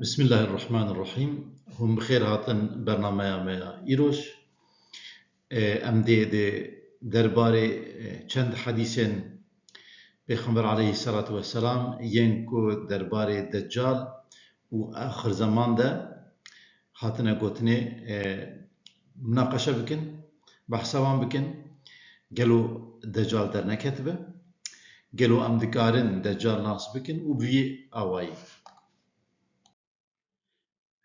بسم الله الرحمن الرحيم. هم بخير هاتن برنامه ما إيروش ام دي درباره چند حديثين پیغمبر عليه الصلاة والسلام ينكو درباره دجال و آخر زمان ده هاتنا قوتني مناقشة بكن بحثوان بكن قالوا دجال در نكتبه قالوا ام دكارن دجال ناس بكن و بي آواي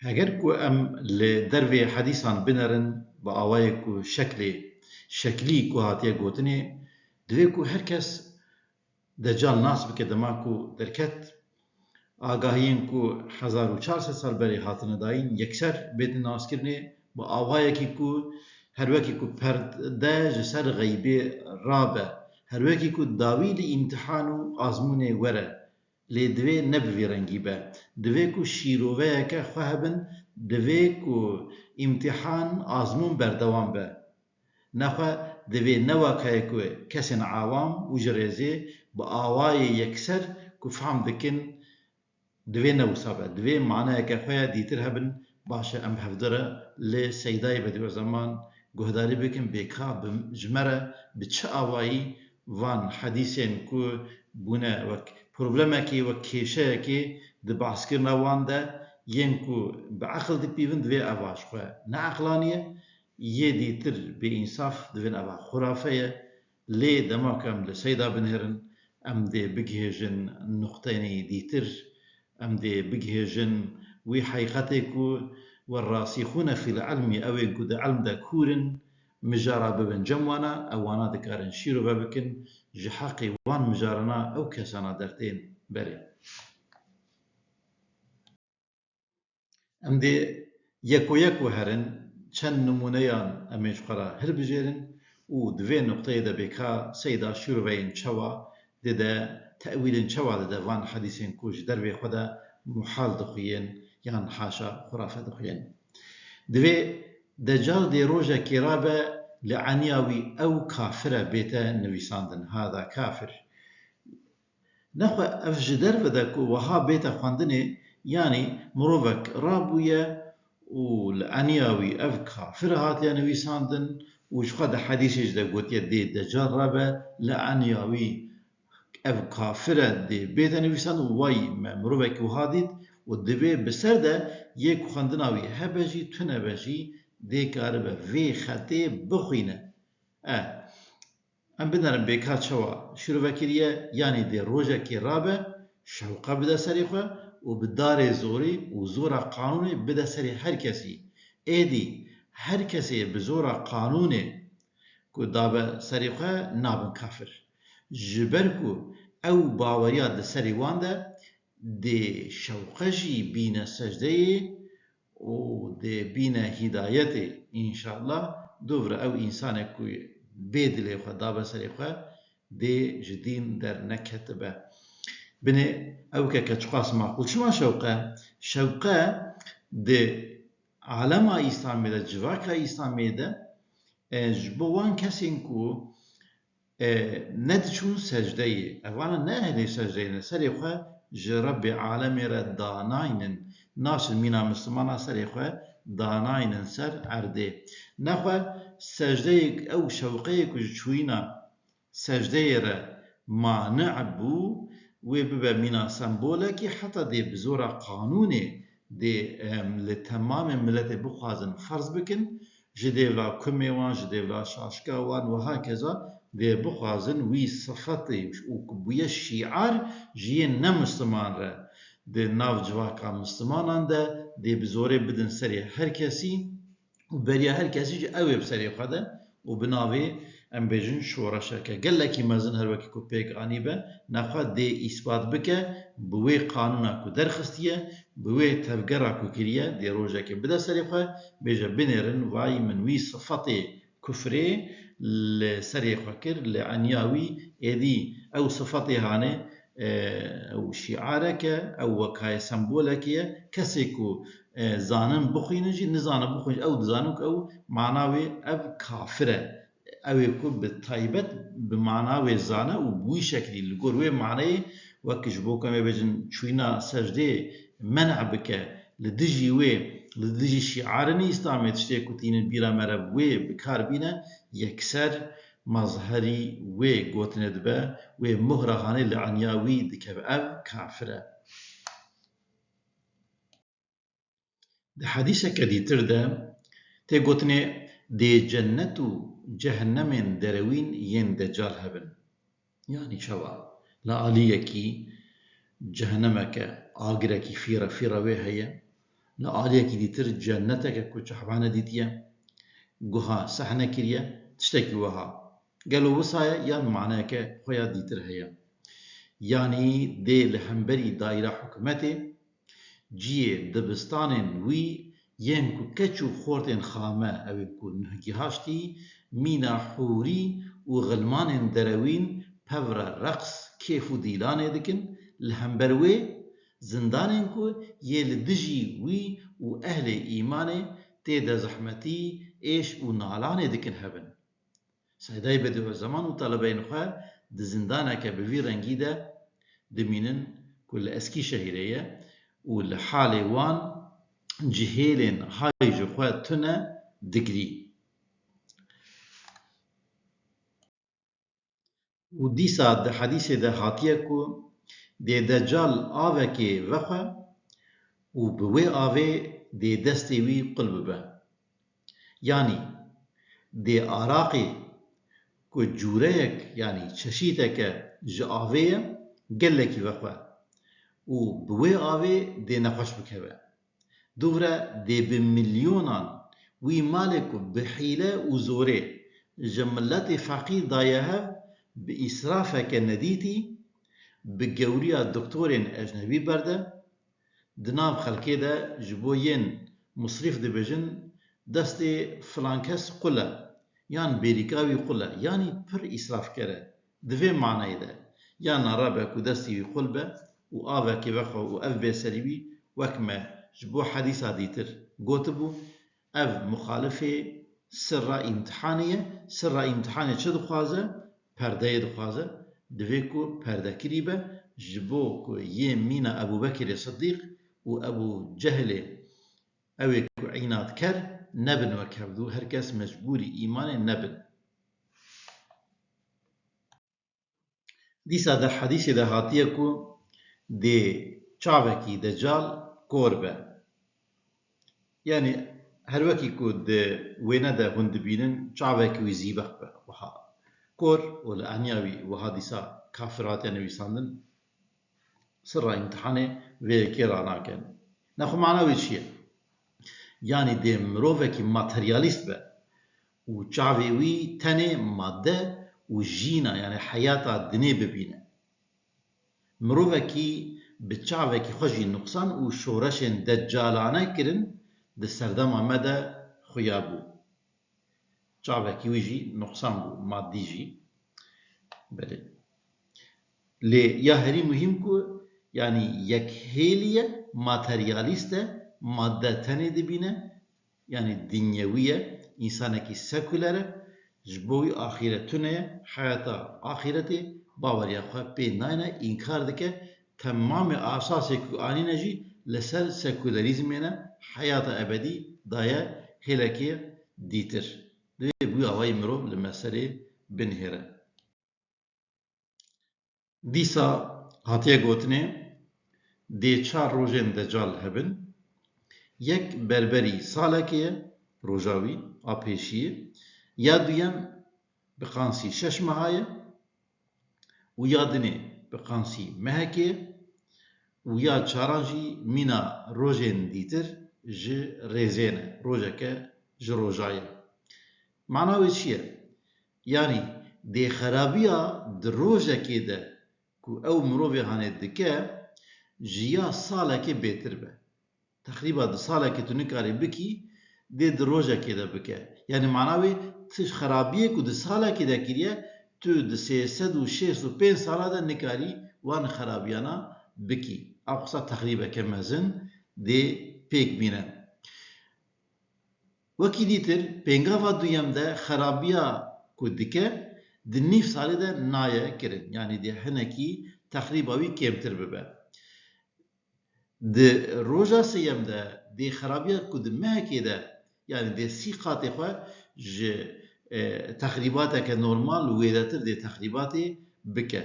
اگر کو ام لدروی حدیثان بنرن با آوای کو شکلی کو هاتیه گوتنه دوی کو هر کس دجال ناس بکه دما کو درکت آگاهین کو 1400 سال بری هاتنه داین یکسر بید ناس کرنه با آوای کی کو هر وکی کو پرده جسر غیبه رابه هر وکی کو داویل امتحان و آزمونه وره لی دوی نبوی رنگی به دوی کو شیروه که خواهبن دوی کو امتحان آزمون بردوام به نخواه دوی نواقعه که کسین عوام و جریزه با آوای یکسر کو فهم دکن دوی نوصابه دوی معنی که خواه دیتر هبن باشه ام هفدره لی سیدای بدو زمان گهداری بکن بیکا بجمره بچه آوایی وان حدیثین کو بونه وک پروبلمکی و کیشهکی د بحث کرنا وان ده ینکو بعقل دک بیون دوی آواش خواه نه عقلانیه یه دیتر به انصاف دوین آوا خرافه لی دماکم لسیدا بنهرن ام دی بگهجن نقطینی دیتر ام دی بگهجن وی حقیقتکو والراسخون في العلم او انكو دا علم دا كورن مجارة ببن جموانا اوانا دكارن شيرو ببكن جحاقي وان مجارنا او كسانا درتين بري ام دي يكو هرن چند نمونيان اميش قرا هر بجيرن و دوين نقطة دا بكا سيدا شيرو بين چوا دا تأويل چوا دا وان حديثين كوش دربي خدا محال دخوين يعني حاشا خرافة دخوين دوي دجال دي روجا كرابة لعنياوي أو كافرة بيتا نويساندن هذا كافر نخوة أفجدر فدكو وها بيتا خواندني يعني مروفك رابوية ولعنياوي أف كافر هاتيا نويساندن وش خد حديثيش دا قوت يدي دجال رابة لعنياوي أف كافرة دي بيتا نويساندن واي مروفك وهاديت ودوی بسر ده یک خواندناوی هبجی تونه بجی دی کاره به وی خطه بخوینه ام بدنرم بیکا چوا شروع وکریه یعنی دی روژه که رابه شوقه بده سری خواه و بدار زوری و زورا قانونی بده سری هر کسی ایدی هر کسی بزورا قانونی که دابه سری خواه نابن کافر جبر که او باوریات ده سری وانده دي شوقجي بين سجدي و دي بين هدايتي إن شاء الله دور أو إنسان كوي بيد لي خدا بسري خا دي جدين در نكتبه بني أو كتشخاص معقول شو ما شوقه دي عالم إسلامي ده جواك إسلامي ده جبوان كسين كو ندشون سجدي أولا نهلي سجدي نسري خا جرب عالم را داناینن ناش مینا مسلمان سر خواه داناینن سر عرده نخواه سجده او شوقه کج چوینا سجده را مانع بو و ببا مینا سمبوله که حتی دی بزورا قانونه دی لتمام ملت بخوازن فرض بکن جده ولا کمی وان جده ولا شاشکا وان و هكذا دی بخوازن وی صفتی و بوی شیعار جیه نمسلمان را دی ناو جواکا مسلمانان ده دی بزوره بدن سری هر کسی و بریا هر کسی جه اوه بسری خواده و بناوه ام بیجن شورشه که گلکی مزن هر وکی کو پیک آنی به نخواه دی اثبات بکه بوی قانونا کو درخستیه بوی تفگره کو کریه دی روژه که بده سری خواه بیجه بنیرن وای من وی صفتی كفري لسري خكر لعنياوي إذي أو صفتي هاني أو شعارك أو وكاي سمبولك كسيكو زانن بخينجي نزان بخينج أو زانوك أو معناوي أب كافرة أو يكون بالطيبت بمعناوي زانه وبوي شكلي لقروي معناه وكش بوكا مبجن شوينا سجده منع بکه لدجی وی لدجی شعارنی اسلامی تشتی کتین بیرا مرب وی بکار بینه یکسر مظهری وی گوتند به وی مهرهانه لعنیاوی دکه او کافره. ده حدیثه که دیتر ده تی گوتنه دی جنت و جهنم دروین ین دجال هبن. يعني شوا لا آليكي جهنمك آقركي فيرا وهي لا آليكي ديتر جنتك كوش حبانا ديتيا قوها سحنا كريا تشتكي وها قالوا وصايا يعني معناك خويا ديتر هي يعني دي لحنبري دائرة حكمتي جيه دبستان وي ينكو كچو خورتين خامة او يكو نهجي هاشتي مينا حوري وغلمان دروين پورا رقص كيف ديلان دكن لهمبروي زندانين كو يل دجي وي و اهل ايمان تيدا زحمتي ايش و نالان دكن هبن سيداي بدو زمان و طلبين خواه د زندانك بوي رنگي ده دمينن كل اسكي شهيرية و لحالي وان جهيلين هاي جو خواه تنا دقري و دیسا ده حدیث ده هاتیه کو ده دجال آوه که وخه و بوی آوه ده دستی وی قلب به یعنی ده آراقی که جوره یک یعنی چشیته که جاوه گله کی وخه و بوی آوه ده نخوش بکوه دوره ده بملیونان وی مالک بحیله و زوره جملت فقیر دایه بإسرافك نديتي بجوريا دكتورين أجنبي برده دناب خلقي ده جبوين مصرف دبجن دستي فلانكس قلة يعني بيريكاوي قلة يعني پر إسراف كره دوه معنى ده يعني رابك ودستي قلبه وآوه كبخو وأف بسريبي وكما جبو حديثة ديتر قوتبو أف مخالفة سر امتحانية چه دخوازه پرده دخوازه دوی کو پرده کری به جبو کو یه مینا ابو بکر صدیق و ابو جهل اوی کو عینات کر نبن و کبدو هر کس مجبوری ایمان نبن. دیسا در حدیث ده هاتیه کو ده چاوکی دجال کور به یعنی هر وکی کو ده وینه ده هند بینن چاوکی وی زیبخ به وها كور ولا أنياوي وهاديسا كافرات يعني ساندن سر امتحانه وكيرا ناكن ناخو معناوي شيء يعني دي مروفكي ماترياليست به وچاوي وي تنه ماده وجينا يعني حياتا دني ببينه مروفكي بچاوكي خوشي نقصان وشورشن دجالانه كرن د سردما مدى خيابو چاوكي ويجي نقصان بو مادي جي بله لي يا هري مهم كو يعني يك هيلية ماترياليسته مادة تاني دبينه يعني دنيوية إنسانكي سكولره جبوي آخرتونه حياتا آخرته باوريا خواه بي ناينه إنكار دكه تمام أساسي كو آني نجي لسر سكولاريزمينه حياتا أبدي دايا هيلكي ديتر بوي آواي مروب لمسره بنهره. دیسا هاتیه گوتنه دی 4 روژن دجال هبن یک بربری سالکه روژاوی آپیشیه یا دویم بقانسی 6 ماهایه و یا دنه بقانسی مهکه و یا چارانجی مینا روژن دیتر ج ریزینه روژه که ج روژایه معناوی چیه؟ یعنی دی خرابیه در روژه که ده او مروفي هاني دكا جيا سالك بيتر به تقريبا د سالك تنكاري بكي دي دروجه كده بكا يعني معناوي تش خرابيه كو د سالك كده كريا تو د 365 سالا ده نكاري وان خرابيانا بكي اقصى تقريبا كمازن دي بيك بينا وكي ديتر بينغافا دويم ده خرابيه كو دكا د نيف ساله ده نايه كرن يعني دي هنكي تقريبا وي كيمتر ببه د روجا سيم ده دي خرابية كود مهكي ده يعني دي سي قاطي خوا ج تخريباتك نورمال ويداتر دي تخريباتي بكا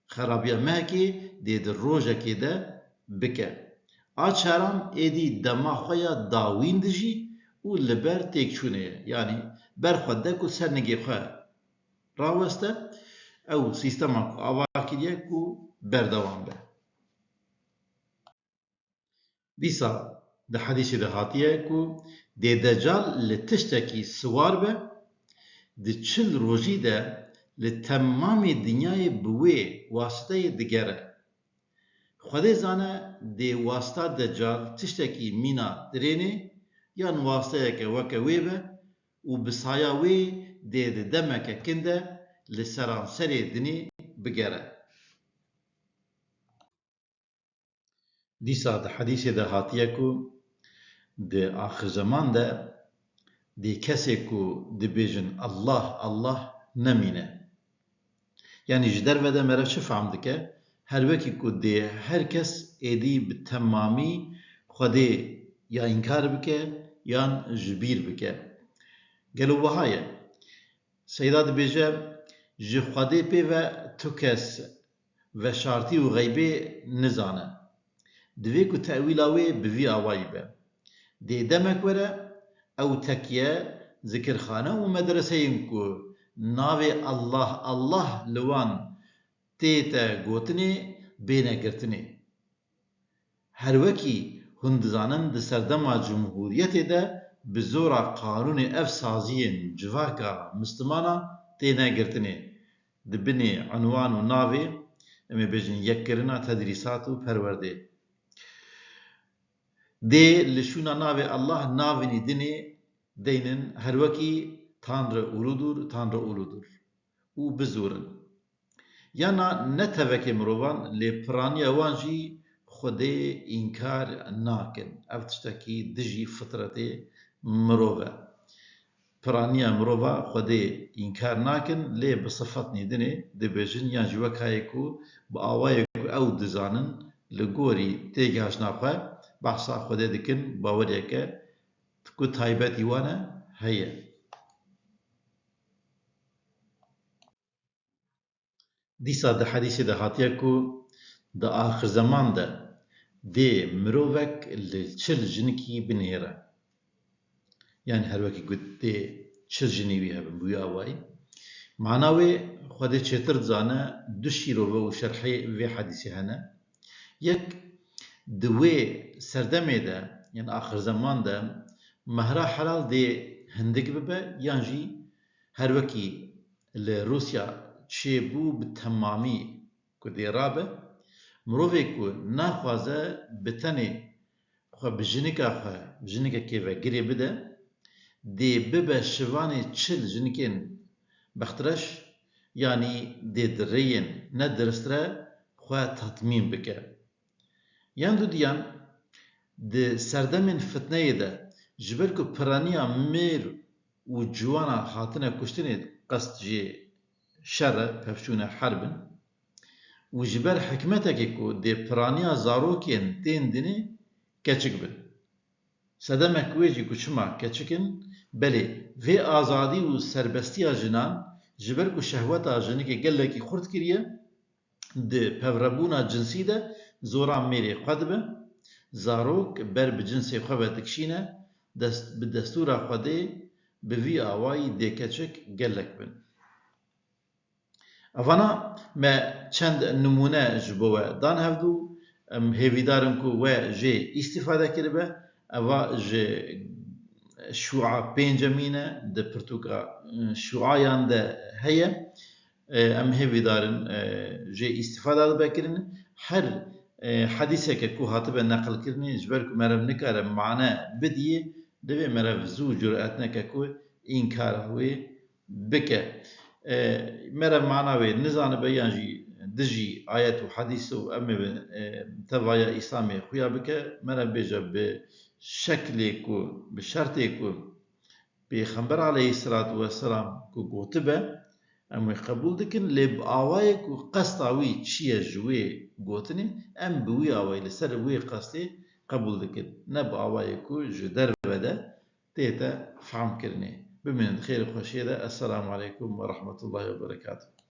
خرابية مهكي دي روجا كده بكا آچارام ايدي دما خويا داوين دجي و لبر تيكشونه يعني بر خودك و سرنگي خوا راوسته او سيستما آواكي ديه كو بردوان به دیسا ده حدیثی ده هاتیه کو ده دجال لتشتکی سوار به ده چل روژی ده لتمام دنیای بوی واسطه دگره خود زانه ده واسطه دجال تشتکی مینا درینه یان واسطه که وکه وی به و بسایا وی ده دمک کنده لسران سری دنی بگره دیسا ده حدیثی ده هاتیه کو ده آخر زمان ده دی کسی کو دبیجن الله الله نمینه یعنی جدر وده مره چه فهم دکه هر وکی کو دی هر کس ایدی به تمامی خودی یا انکار بکه یا جبیر بکه گلو وهایه سیدا دبیجه جه خودی پی و تو کس و شارتی و غیبه نزانه دوی کو تأویلاوی بوی آوائی به دی دمک وره او تکیه ذکرخانه و مدرسه کو ناوی الله الله لوان تیتا گوتنی بینه گرتنی هر وکی هندزانن ده سردما جمهوریت ده بزورا قانون اف سازین جواکا مستمانا تینه گرتنی ده بینی عنوان و ناوی امی بجن یک کرنا تدریسات و پرورده دی لشونا ناوی الله ناوینی دنی دینن هر وکی تانر اولودور و بزورن یانا نتوکی مروان لی پرانی اوانجی خودی انکار ناکن او تشتکی دجی فطرتی مروه پرانی مروه خودی انکار ناکن لی بصفت نیدنی دی بیجن یانجی وکایکو با آوایکو او دزانن لگوری تیگهاش ناخواه بحثا خودی دکن باوریه که کو تایبەتی وانە هەیە دیسا ده حەدیثی ده هاتیە کو ده آخر زمان de dê mirovek li çil jinekî binêre yani her wekî got dê çil jinî wî hebin bûye awayî mana wê xwedê çêtir dizane du şîrove û şerhê vê hedîsê hene yek di wê serdemê de yani axir zeman de mehra helal dê hindik bibe yan jî her wekî li Rûsya çêbû bi temamî ku dê rabe mirovê ku naxwaze bi tenê xwe bi jinika xwe jinekekê ve girê bide dê bibe şivanê çil jinekên bextireş yanî dê di rêyên nedirist re xwe tatmîn bike yan du diyan di serdemên fitneyê de ji ber ku piraniya mêr û ciwana hatine kuştinê qest jê şer e pevçûne herbin û ji ber hikmetekê ku dê piraniya zarokên tên dinê keçik bin sedemek wê jî ku çima keçikin belê vê azadî û serbestiya jinan ji ber ku şehweta jinekê gelekî xurt kiriye di pevrebûna cinsî de zora mêrê xwe dibe zarok ber bi cinsê xwe ve dikişîne bi destûra Xwedê bi vî awayî dê keçik gelek bin evana me çend nimûne ji bo we dan hevdû em hêvîdarin ku we jê îstîfade kiribe eva ji şûa pêncemîn e di pirtûka şûayan de heye em hêvîdarin jê îstîfada dibe kirin her حدیثێکە ku hatibe neqilkirinê ji ber ku merev nikare mane bidîye divê merev zû cüret neke ku înkara wê bike merev mana wê nizanibe yan jî dijî ayet û hedîs û em ê tevaya îslamê xuya bike merev bêje bi şeklê ku bi şertê ku pêxember aleyhissalatu vesselam ku gotibe ام قبول دکن لب آوای کو قصد آوی چیه جوی گوتنی ام بوی آوای لسر وی قصدی قبول دکن نب آوای کو جو در بده تيتا فهم كرني بمن خير خوشيدا السلام عليكم ورحمة الله وبركاته.